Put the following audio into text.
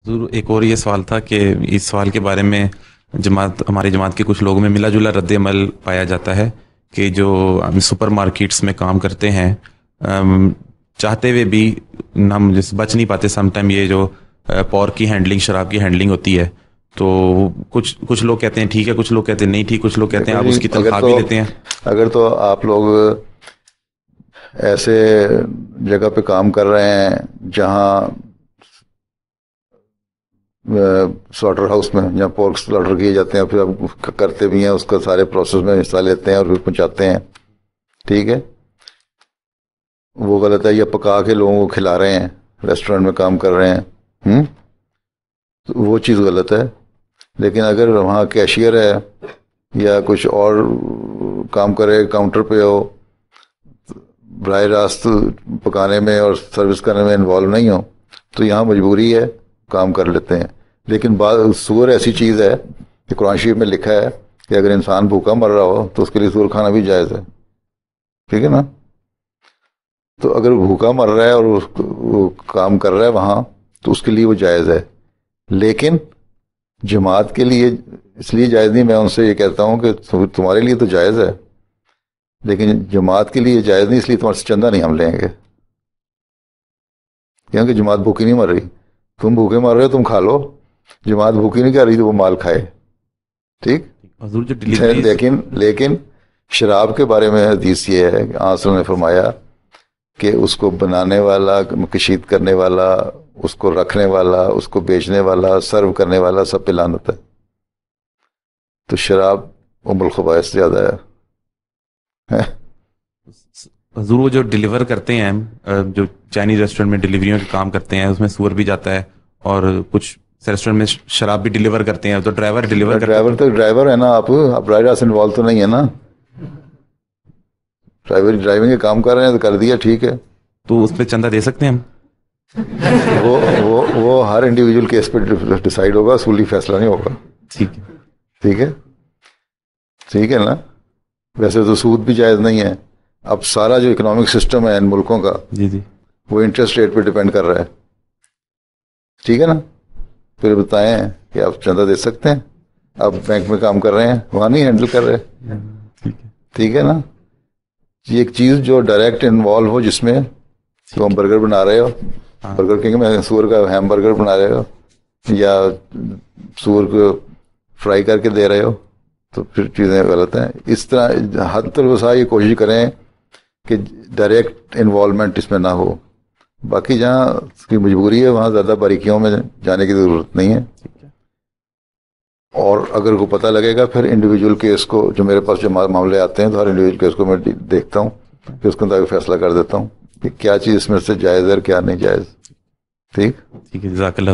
ضرور ایک اور یہ سوال تھا کہ اس سوال کے بارے میں ہماری جماعت کے کچھ لوگوں میں ملا جلا رد عمل پایا جاتا ہے کہ جو سپر مارکیٹس میں کام کرتے ہیں چاہتے ہوئے بھی ہم بچ نہیں پاتے سم ٹائم یہ جو پورک کی ہینڈلنگ شراب کی ہینڈلنگ ہوتی ہے تو کچھ لوگ کہتے ہیں ٹھیک ہے, کچھ لوگ کہتے ہیں نہیں ٹھیک, کچھ لوگ کہتے ہیں آپ اس کی تنخواہ بھی لیتے ہیں. اگر تو آپ لوگ ایسے جگہ پہ کام کر رہے ہیں جہاں سلاٹر ہاؤس میں جہاں پورک سلاٹر کیے جاتے ہیں, پھر آپ کرتے بھی ہیں اس کا سارے پروسیس میں حصہ لیتے ہیں اور پھر پہنچاتے ہیں, ٹھیک ہے, وہ غلط ہے. یا پکا کے لوگوں کو کھلا رہے ہیں, ریسٹورینٹ میں کام کر رہے ہیں, تو وہ چیز غلط ہے. لیکن اگر وہاں کیشیئر ہے یا کچھ اور کام کرے, کاؤنٹر پہ ہو, براہ راست پکانے میں اور سروس کرنے میں انوالو نہیں ہو, تو یہاں مجبوری ہے, کام کر لیتے ہیں. لیکن سور ایسی چیز ہے کہ قرآن شریف میں لکھا ہے کہ اگر انسان بھوکا مر رہا ہو تو اس کے لیے سور کھانا بھی جائز ہے, ٹھیک ہے نا. تو اگر بھوکا مر رہا ہے اور وہ کام کر رہا ہے وہاں تو اس کے لیے وہ جائز ہے. لیکن جماعت کے لیے اس لیے جائز نہیں. میں ان سے یہ کہتا ہوں کہ تمہارے لیے تو جائز ہے, لیکن جماعت کے لیے جائز نہیں, اس لیے تمہارے سے چندہ نہیں ہم لیں گے, کیونکہ جماعت بھوکی نہیں مر رہی. تم بھوکے مر رہے ہو, تم کھا لو. جماعت بھوکی نہیں کر رہی تو وہ مال کھائے, ٹھیک. لیکن شراب کے بارے میں حدیث یہ ہے کہ آنسر نے فرمایا کہ اس کو بنانے والا, کشید کرنے والا, اس کو رکھنے والا, اس کو بیچنے والا, سرو کرنے والا, سب پہ لعنت ہے. تو شراب ام الخبائث سے زیادہ ہے. حضور وہ جو ڈیلیور کرتے ہیں, جو چائنیز ریسٹورینٹ میں ڈیلیوریوں کا کام کرتے ہیں, اس میں سور بھی جاتا ہے, اور کچھ ریسٹورینٹ میں شراب بھی ڈیلیور کرتے ہیں, تو ڈرائیور ہے نا, آپ براہ راست انوالو تو نہیں ہے نا. ڈرائیونگ کا کام کر رہے ہیں تو کر دیا, ٹھیک ہے. تو اس پہ چندہ دے سکتے ہیں ہم؟ وہ ہر انڈیویجول کیس پہ ڈیسائیڈ ہوگا, اصولی فیصلہ نہیں ہوگا. ٹھیک ہے, ٹھیک ہے, ٹھیک ہے نا. ویسے تو سود بھی جائز نہیں ہے. اب سارا جو اکنامک سسٹم ہے ان ملکوں کا, جی وہ انٹرسٹ ریٹ پہ ڈیپینڈ کر رہا ہے, ٹھیک ہے نا. پھر بتائیں کہ آپ چندہ دے سکتے ہیں. آپ بینک میں کام کر رہے ہیں, وہاں نہیں ہینڈل کر رہے, ٹھیک ہے نا. یہ ایک چیز جو ڈائریکٹ انوالو ہو, جس میں تو ہم برگر بنا رہے ہو, برگر کنگ میں سور کا ہیم برگر بنا رہے ہو, یا سور کو فرائی کر کے دے رہے ہو, تو پھر چیزیں غلط ہیں. اس طرح حد الوسع یہ کوشش کریں کہ ڈائریکٹ انوالومنٹ اس میں نہ ہو. باقی جہاں اس کی مجبوری ہے وہاں زیادہ باریکیوں میں جانے کی ضرورت نہیں ہے. اور اگر کو پتہ لگے گا, پھر انڈیویجول کیس کو, جو میرے پاس جو معاملے آتے ہیں, تو ہر انڈیویجول کیس کو میں دیکھتا ہوں, پھر اس کے مطابق فیصلہ کر دیتا ہوں کہ کیا چیز اس میں سے جائز ہے اور کیا نہیں جائز. ٹھیک ہے, جزاک اللہ.